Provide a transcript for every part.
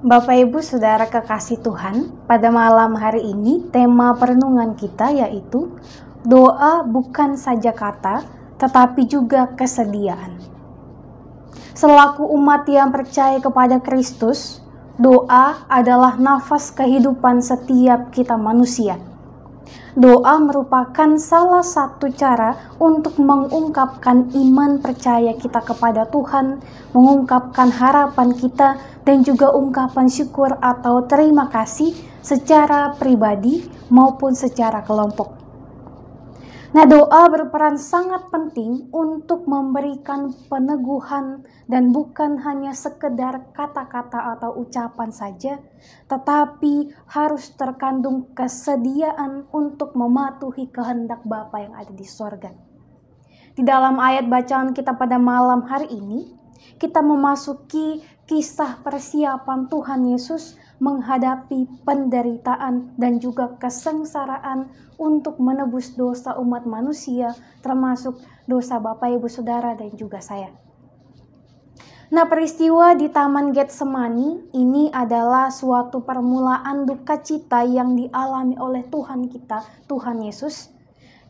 Bapak Ibu Saudara kekasih Tuhan, pada malam hari ini tema perenungan kita yaitu doa bukan saja kata, tetapi juga kesediaan. Selaku umat yang percaya kepada Kristus, doa adalah nafas kehidupan setiap kita manusia. Doa merupakan salah satu cara untuk mengungkapkan iman percaya kita kepada Tuhan, mengungkapkan harapan kita, dan juga ungkapan syukur atau terima kasih secara pribadi maupun secara kelompok. Nah, doa berperan sangat penting untuk memberikan peneguhan dan bukan hanya sekedar kata-kata atau ucapan saja, tetapi harus terkandung kesediaan untuk mematuhi kehendak Bapa yang ada di sorga. Di dalam ayat bacaan kita pada malam hari ini, kita memasuki kisah persiapan Tuhan Yesus menghadapi penderitaan dan juga kesengsaraan untuk menebus dosa umat manusia, termasuk dosa Bapak Ibu Saudara dan juga saya. Nah, peristiwa di Taman Getsemani ini adalah suatu permulaan duka cita yang dialami oleh Tuhan kita, Tuhan Yesus,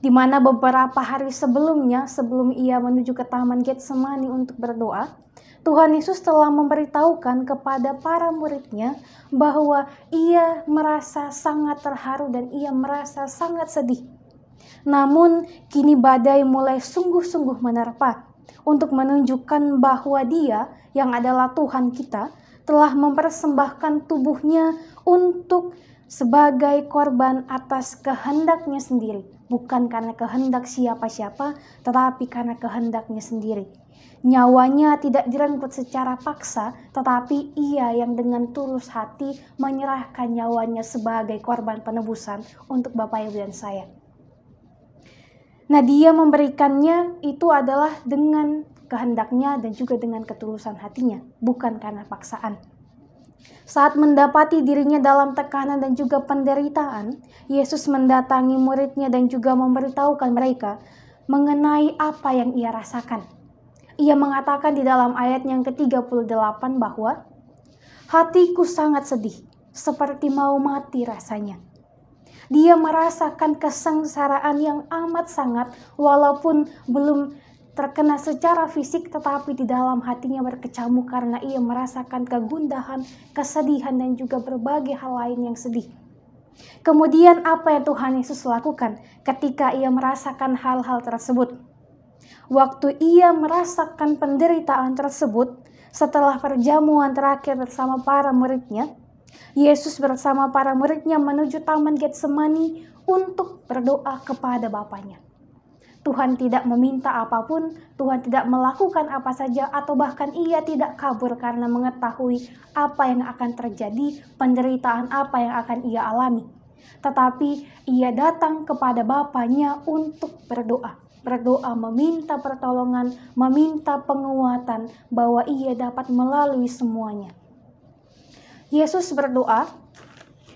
di mana beberapa hari sebelumnya, sebelum ia menuju ke Taman Getsemani untuk berdoa, Tuhan Yesus telah memberitahukan kepada para muridnya bahwa ia merasa sangat terharu dan ia merasa sangat sedih. Namun kini badai mulai sungguh-sungguh menerpa untuk menunjukkan bahwa Dia yang adalah Tuhan kita telah mempersembahkan tubuhnya untuk sebagai korban atas kehendaknya sendiri. Bukan karena kehendak siapa-siapa, tetapi karena kehendaknya sendiri. Nyawanya tidak direnggut secara paksa, tetapi ia yang dengan tulus hati menyerahkan nyawanya sebagai korban penebusan untuk Bapak Ibu dan saya. Nah, dia memberikannya itu adalah dengan kehendaknya dan juga dengan ketulusan hatinya, bukan karena paksaan. Saat mendapati dirinya dalam tekanan dan juga penderitaan, Yesus mendatangi muridnya dan juga memberitahukan mereka mengenai apa yang ia rasakan. Ia mengatakan di dalam ayat yang ke-38 bahwa hatiku sangat sedih, seperti mau mati rasanya. Dia merasakan kesengsaraan yang amat sangat, walaupun belum terkena secara fisik, tetapi di dalam hatinya berkecamuk karena ia merasakan kegundahan, kesedihan, dan juga berbagai hal lain yang sedih. Kemudian apa yang Tuhan Yesus lakukan ketika ia merasakan hal-hal tersebut? Waktu ia merasakan penderitaan tersebut, setelah perjamuan terakhir bersama para muridnya, Yesus bersama para muridnya menuju Taman Getsemani untuk berdoa kepada Bapanya. Tuhan tidak meminta apapun, Tuhan tidak melakukan apa saja, atau bahkan ia tidak kabur karena mengetahui apa yang akan terjadi, penderitaan apa yang akan ia alami. Tetapi ia datang kepada Bapanya untuk berdoa. Berdoa meminta pertolongan, meminta penguatan bahwa ia dapat melalui semuanya. Yesus berdoa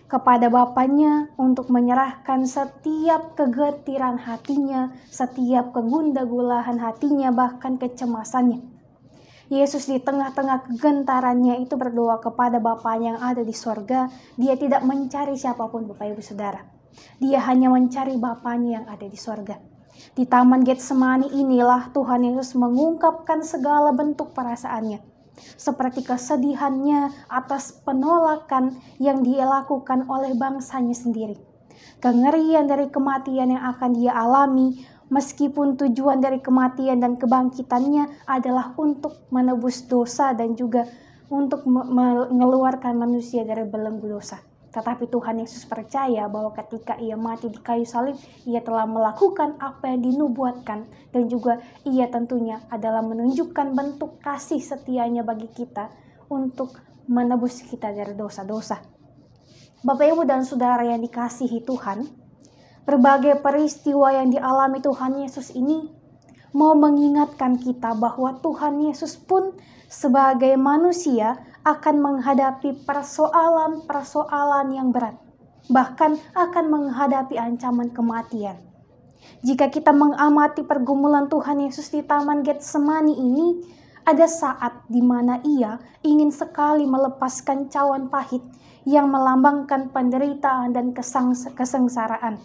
kepada Bapanya untuk menyerahkan setiap kegetiran hatinya, setiap kegundah-gulahan hatinya, bahkan kecemasannya. Yesus di tengah-tengah kegentarannya itu berdoa kepada Bapanya yang ada di sorga. Dia tidak mencari siapapun, Bapak Ibu Saudara. Dia hanya mencari Bapanya yang ada di sorga. Di Taman Getsemani inilah Tuhan Yesus mengungkapkan segala bentuk perasaannya, seperti kesedihannya atas penolakan yang dia lakukan oleh bangsanya sendiri, kengerian dari kematian yang akan dia alami, meskipun tujuan dari kematian dan kebangkitannya adalah untuk menebus dosa dan juga untuk mengeluarkan manusia dari belenggu dosa. Tetapi Tuhan Yesus percaya bahwa ketika ia mati di kayu salib, ia telah melakukan apa yang dinubuatkan, dan juga ia tentunya adalah menunjukkan bentuk kasih setianya bagi kita untuk menebus kita dari dosa-dosa. Bapak Ibu dan Saudara yang dikasihi Tuhan, berbagai peristiwa yang dialami Tuhan Yesus ini mau mengingatkan kita bahwa Tuhan Yesus pun sebagai manusia akan menghadapi persoalan-persoalan yang berat, bahkan akan menghadapi ancaman kematian. Jika kita mengamati pergumulan Tuhan Yesus di Taman Getsemani ini, ada saat di mana ia ingin sekali melepaskan cawan pahit yang melambangkan penderitaan dan kesengsaraan.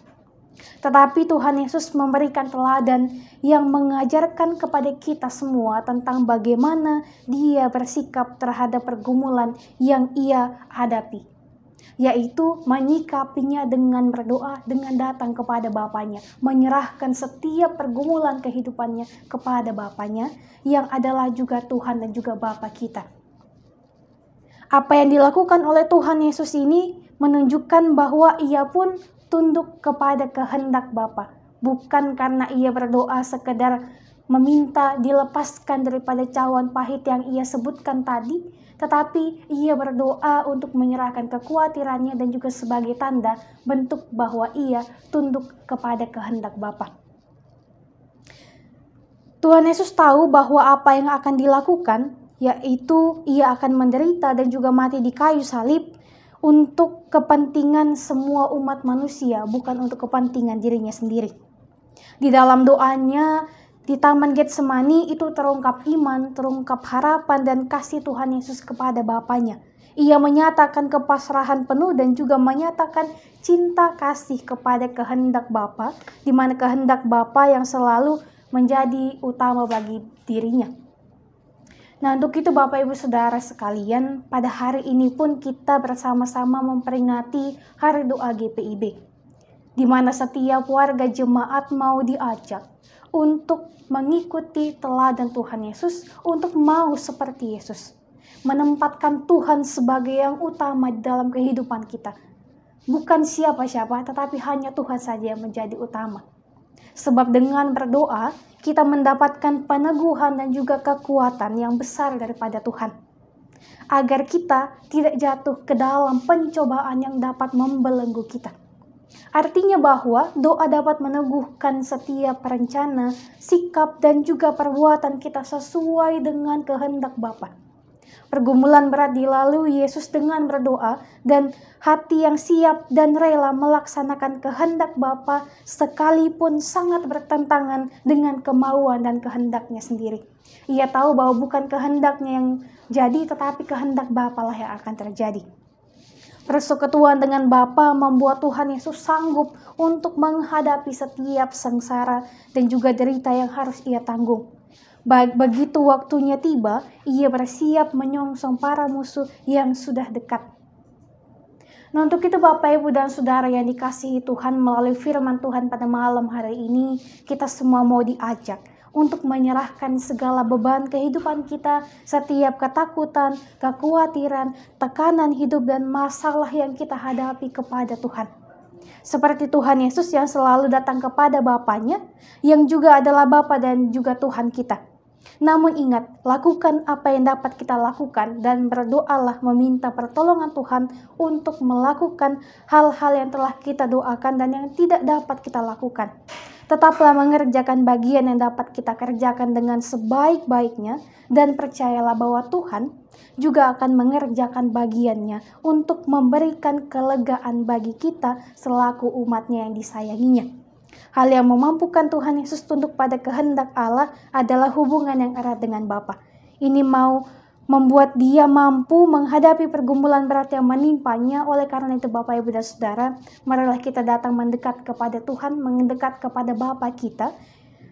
Tetapi Tuhan Yesus memberikan teladan yang mengajarkan kepada kita semua tentang bagaimana Dia bersikap terhadap pergumulan yang Ia hadapi, yaitu menyikapinya dengan berdoa, dengan datang kepada Bapanya, menyerahkan setiap pergumulan kehidupannya kepada Bapanya, yang adalah juga Tuhan dan juga Bapa kita. Apa yang dilakukan oleh Tuhan Yesus ini menunjukkan bahwa Ia pun tunduk kepada kehendak Bapa, bukan karena Ia berdoa sekedar meminta dilepaskan daripada cawan pahit yang Ia sebutkan tadi, tetapi Ia berdoa untuk menyerahkan kekhawatirannya dan juga sebagai tanda bentuk bahwa Ia tunduk kepada kehendak Bapa. Tuhan Yesus tahu bahwa apa yang akan dilakukan, yaitu Ia akan menderita dan juga mati di kayu salib untuk kepentingan semua umat manusia, bukan untuk kepentingan dirinya sendiri. Di dalam doanya di Taman Getsemani itu terungkap iman, terungkap harapan dan kasih Tuhan Yesus kepada Bapanya. Ia menyatakan kepasrahan penuh dan juga menyatakan cinta kasih kepada kehendak Bapa, di mana kehendak Bapa yang selalu menjadi utama bagi dirinya. Nah, untuk itu Bapak Ibu Saudara sekalian, pada hari ini pun kita bersama-sama memperingati Hari Doa GPIB, di mana setiap warga jemaat mau diajak untuk mengikuti teladan Tuhan Yesus, untuk mau seperti Yesus, menempatkan Tuhan sebagai yang utama di dalam kehidupan kita. Bukan siapa-siapa, tetapi hanya Tuhan saja yang menjadi utama. Sebab dengan berdoa, kita mendapatkan peneguhan dan juga kekuatan yang besar daripada Tuhan, agar kita tidak jatuh ke dalam pencobaan yang dapat membelenggu kita. Artinya bahwa doa dapat meneguhkan setiap rencana, sikap, dan juga perbuatan kita sesuai dengan kehendak Bapa. Pergumulan berat dilalui Yesus dengan berdoa dan hati yang siap dan rela melaksanakan kehendak Bapa sekalipun sangat bertentangan dengan kemauan dan kehendaknya sendiri. Ia tahu bahwa bukan kehendaknya yang jadi, tetapi kehendak Bapa lah yang akan terjadi. Persekutuan dengan Bapa membuat Tuhan Yesus sanggup untuk menghadapi setiap sengsara dan juga derita yang harus Ia tanggung. Begitu waktunya tiba, Ia bersiap menyongsong para musuh yang sudah dekat. Nah, untuk itu Bapak, Ibu, dan Saudara yang dikasihi Tuhan, melalui firman Tuhan pada malam hari ini, kita semua mau diajak untuk menyerahkan segala beban kehidupan kita, setiap ketakutan, kekhawatiran, tekanan hidup, dan masalah yang kita hadapi kepada Tuhan. Seperti Tuhan Yesus yang selalu datang kepada Bapanya, yang juga adalah Bapa dan juga Tuhan kita. Namun ingat, lakukan apa yang dapat kita lakukan dan berdoalah meminta pertolongan Tuhan untuk melakukan hal-hal yang telah kita doakan dan yang tidak dapat kita lakukan. Tetaplah mengerjakan bagian yang dapat kita kerjakan dengan sebaik-baiknya dan percayalah bahwa Tuhan juga akan mengerjakan bagiannya untuk memberikan kelegaan bagi kita selaku umatnya yang disayanginya. Hal yang memampukan Tuhan Yesus tunduk pada kehendak Allah adalah hubungan yang erat dengan Bapa. Ini mau membuat Dia mampu menghadapi pergumulan berat yang menimpanya. Oleh karena itu Bapak, Ibu, dan Saudara, marilah kita datang mendekat kepada Tuhan, mendekat kepada Bapa kita,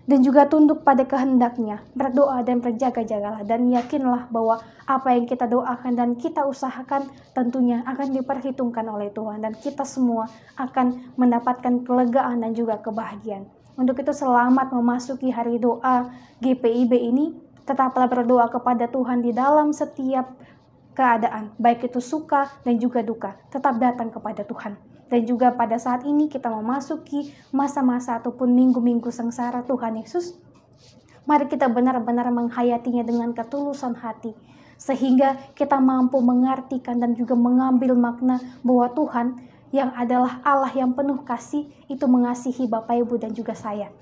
dan juga tunduk pada kehendaknya, berdoa dan berjaga-jagalah, dan yakinlah bahwa apa yang kita doakan dan kita usahakan tentunya akan diperhitungkan oleh Tuhan, dan kita semua akan mendapatkan kelegaan dan juga kebahagiaan. Untuk itu selamat memasuki hari doa GPIB ini, tetaplah berdoa kepada Tuhan di dalam setiap keadaan, baik itu suka dan juga duka, tetap datang kepada Tuhan. Dan juga pada saat ini kita memasuki masa-masa ataupun minggu-minggu sengsara Tuhan Yesus, mari kita benar-benar menghayatinya dengan ketulusan hati, sehingga kita mampu mengartikan dan juga mengambil makna bahwa Tuhan yang adalah Allah yang penuh kasih itu mengasihi Bapak, Ibu, dan juga saya.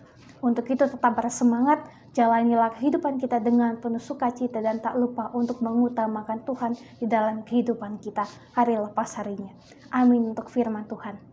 Untuk itu tetap bersemangat, jalanilah kehidupan kita dengan penuh sukacita dan tak lupa untuk mengutamakan Tuhan di dalam kehidupan kita hari lepas harinya. Amin untuk firman Tuhan.